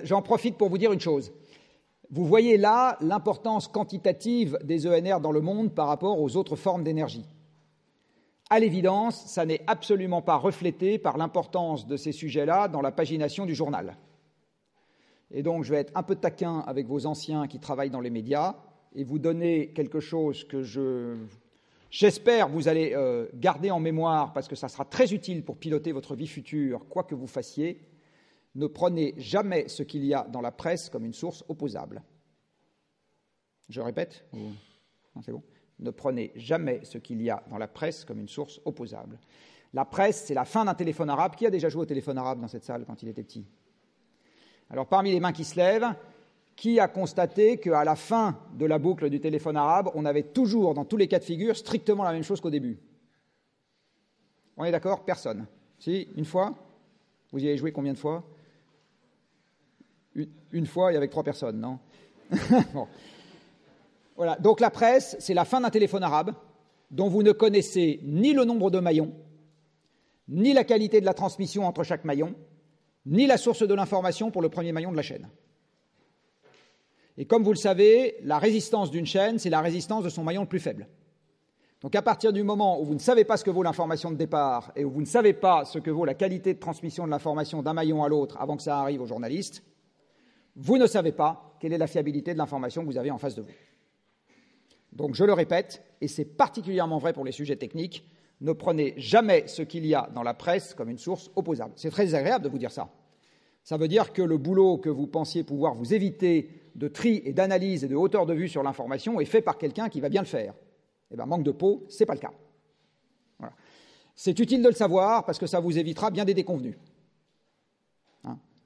J'en profite pour vous dire une chose. Vous voyez là l'importance quantitative des ENR dans le monde par rapport aux autres formes d'énergie. À l'évidence, ça n'est absolument pas reflété par l'importance de ces sujets-là dans la pagination du journal. Et donc, je vais être un peu taquin avec vos anciens qui travaillent dans les médias et vous donner quelque chose que j'espère vous allez garder en mémoire parce que ça sera très utile pour piloter votre vie future, quoi que vous fassiez. Ne prenez jamais ce qu'il y a dans la presse comme une source opposable. Je répète, non, c'est bon. Ne prenez jamais ce qu'il y a dans la presse comme une source opposable. La presse, c'est la fin d'un téléphone arabe. Qui a déjà joué au téléphone arabe dans cette salle quand il était petit? Alors, parmi les mains qui se lèvent, qui a constaté qu'à la fin de la boucle du téléphone arabe, on avait toujours, dans tous les cas de figure, strictement la même chose qu'au début? On est d'accord? Personne. Si? Une fois? Vous y avez joué combien de fois? Une fois et avec 3 personnes, non? Bon. Voilà. Donc la presse, c'est la fin d'un téléphone arabe dont vous ne connaissez ni le nombre de maillons, ni la qualité de la transmission entre chaque maillon, ni la source de l'information pour le premier maillon de la chaîne. Et comme vous le savez, la résistance d'une chaîne, c'est la résistance de son maillon le plus faible. Donc à partir du moment où vous ne savez pas ce que vaut l'information de départ et où vous ne savez pas ce que vaut la qualité de transmission de l'information d'un maillon à l'autre avant que ça arrive aux journalistes, vous ne savez pas quelle est la fiabilité de l'information que vous avez en face de vous. Donc je le répète, et c'est particulièrement vrai pour les sujets techniques, ne prenez jamais ce qu'il y a dans la presse comme une source opposable. C'est très agréable de vous dire ça. Ça veut dire que le boulot que vous pensiez pouvoir vous éviter de tri et d'analyse et de hauteur de vue sur l'information est fait par quelqu'un qui va bien le faire. Eh bien, manque de peau, ce n'est pas le cas. Voilà. C'est utile de le savoir parce que ça vous évitera bien des déconvenus.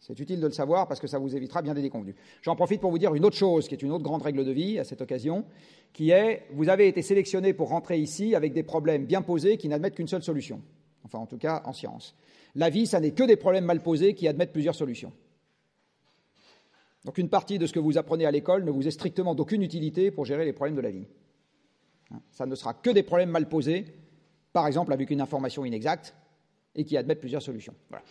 C'est utile de le savoir parce que ça vous évitera bien des déconvenus. J'en profite pour vous dire une autre chose, qui est une autre grande règle de vie à cette occasion, qui est, vous avez été sélectionné pour rentrer ici avec des problèmes bien posés qui n'admettent qu'une seule solution. Enfin, en tout cas, en science. La vie, ça n'est que des problèmes mal posés qui admettent plusieurs solutions. Donc une partie de ce que vous apprenez à l'école ne vous est strictement d'aucune utilité pour gérer les problèmes de la vie. Ça ne sera que des problèmes mal posés, par exemple avec une information inexacte, et qui admettent plusieurs solutions. Voilà.